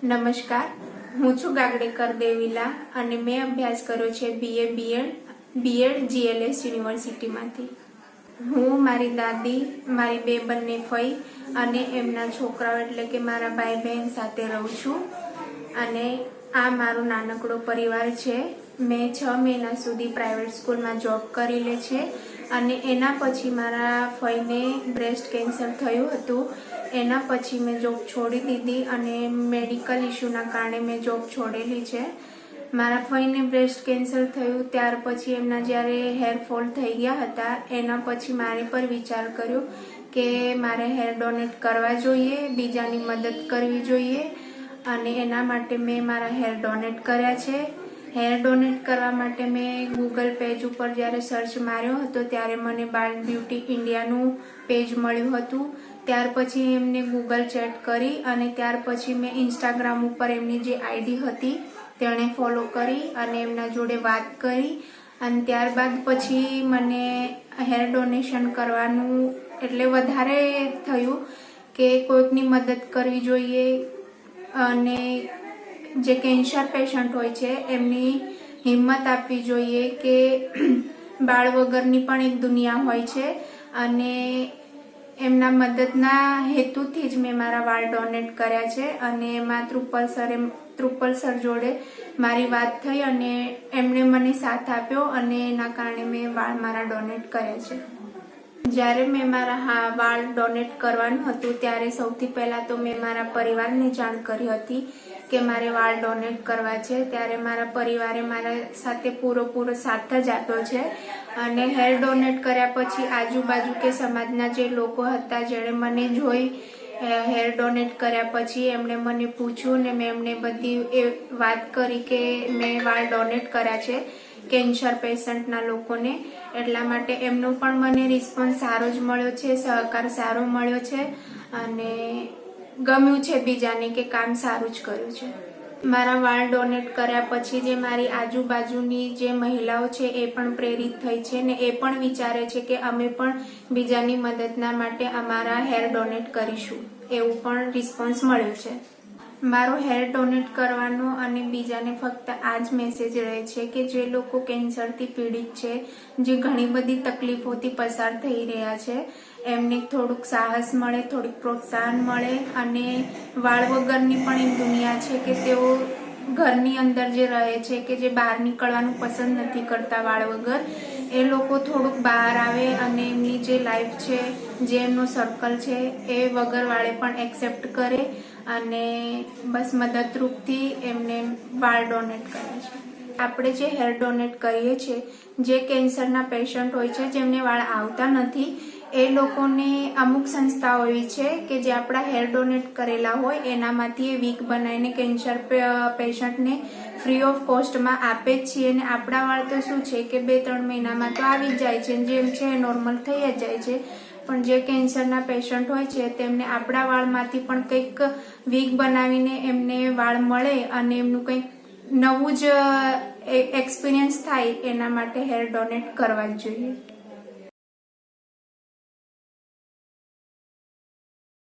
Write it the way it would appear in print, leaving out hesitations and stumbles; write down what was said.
નમસ્કાર, હું છું ગાગડેકર દેવીલા અને મેં અભ્યાસ કર્યો છે BA બીએડ GLS યુનિવર્સિટીમાંથી. હું મારી દાદી, મારી બંને ફઈ અને એમના છોકરાઓ એટલે કે મારા ભાઈ બહેન સાથે રહું છું. અને આ મારો નાનકડો પરિવાર છે. મેં 6 મહિના સુધી પ્રાઇવેટ સ્કૂલમાં જોબ કરેલી છે અને એના પછી મારા ફઈને બ્રેસ્ટ કેન્સર થયું હતું. એના પછી મેં જોબ છોડી દીધી અને મેડિકલ ઇશ્યુના કારણે મેં જોબ છોડેલી છે. મારા ફઈને બ્રેસ્ટ કેન્સર થયું ત્યાર પછી એમના જ્યારે હેરફોલ થઈ ગયા હતા એના પછી મારે પર વિચાર કર્યો કે મારે હેર ડોનેટ કરવા જોઈએ, બીજાની મદદ કરવી જોઈએ અને એના માટે મેં મારા હેર ડોનેટ કર્યા છે. હેર ડોનેટ કરવા માટે મેં ગૂગલ પેજ ઉપર જ્યારે સર્ચ માર્યો હતો ત્યારે મને બાળ બ્યુટી ઇન્ડિયાનું પેજ મળ્યું હતું. ત્યાર પછી એમને ગૂગલ ચેટ કરી અને ત્યાર પછી મેં ઇન્સ્ટાગ્રામ ઉપર એમની જે આઈડી હતી તેણે ફોલો કરી અને એમના જોડે વાત કરી અને ત્યારબાદ પછી મને હેર ડોનેશન કરવાનું એટલે વધારે થયું કે કોઈકની મદદ કરવી જોઈએ અને જે કેન્સર પેશન્ટ હોય છે એમની હિંમત આપવી જોઈએ કે બાળ વગરની પણ એક દુનિયા હોય છે અને એમના મદદના હેતુથી જ મેં મારા વાળ ડોનેટ કર્યા છે. અને એમાં ત્રુપલ સર જોડે મારી વાત થઈ અને એમણે મને સાથ આપ્યો અને એના કારણે મેં વાળ મારા ડોનેટ કર્યા છે. જ્યારે મેં મારા વાળ ડોનેટ કરવાનું હતું ત્યારે સૌથી પહેલાં તો મેં મારા પરિવારને જાણ કરી હતી કે મારે વાળ ડોનેટ કરવા છે. ત્યારે મારા પરિવારે મારા સાથે પૂરો સાથ જ આપ્યો છે અને હેર ડોનેટ કર્યા પછી આજુબાજુ કે સમાજના જે લોકો હતા જેણે મને જોઈ હેર ડોનેટ કર્યા પછી એમણે મને પૂછ્યું ને મેં એમને બધી એ વાત કરી કે મેં વાળ ડોનેટ કર્યા છે કેન્સર પેશન્ટના લોકોને. એટલા માટે એમનો પણ મને રિસ્પોન્સ સારો જ મળ્યો છે, સહકાર સારો મળ્યો છે અને ગમ્યું છે બીજાને કે કામ સારું જ કર્યું છે. મારા વાળ ડોનેટ કર્યા પછી જે મારી આજુબાજુની જે મહિલાઓ છે એ પણ પ્રેરિત થઈ છે ને એ પણ વિચારે છે કે અમે પણ બીજાની મદદના માટે અમારા હેર ડોનેટ કરીશું, એવું પણ રિસ્પોન્સ મળ્યો છે. મારો હેર ડોનેટ કરવાનો અને બીજાને ફક્ત આ જ મેસેજ રહે છે કે જે લોકો કેન્સરથી પીડિત છે, જે ઘણી બધી તકલીફોથી પસાર થઈ રહ્યા છે, એમને થોડુંક સાહસ મળે, થોડીક પ્રોત્સાહન મળે અને વાળ વગરની પણ એક દુનિયા છે કે તેઓ ઘરની અંદર જે રહે છે કે જે બહાર નીકળવાનું પસંદ નથી કરતા વાળ વગર, એ લોકો થોડુંક બહાર આવે અને એમની જે લાઈફ છે, જે એમનો સર્કલ છે એ વગર વાળે પણ એક્સેપ્ટ કરે અને બસ મદદરૂપથી એમને વાળ ડોનેટ કરે છે. આપણે જે હેર ડોનેટ કરીએ છીએ, જે કેન્સરના પેશન્ટ હોય છે જેમને વાળ આવતા નથી એ લોકોને અમુક સંસ્થાઓ એવી છે કે જે આપણા હેર ડોનેટ કરેલા હોય એનામાંથી એ વીક બનાવીને કેન્સર પેશન્ટને ફ્રી ઓફ કોસ્ટમાં આપે જ છીએ. અને આપણા વાળ તો શું છે કે 2-3 મહિનામાં તો આવી જ જાય છે, જેમ છે નોર્મલ થઈ જ જાય છે. પણ જે કેન્સરના પેશન્ટ હોય છે તેમને આપણા વાળમાંથી પણ કંઈક વીક બનાવીને એમને વાળ મળે અને એમનું કંઈક નવું જ એક્સપિરિયન્સ થાય એના માટે હેર ડોનેટ કરવા જ જોઈએ.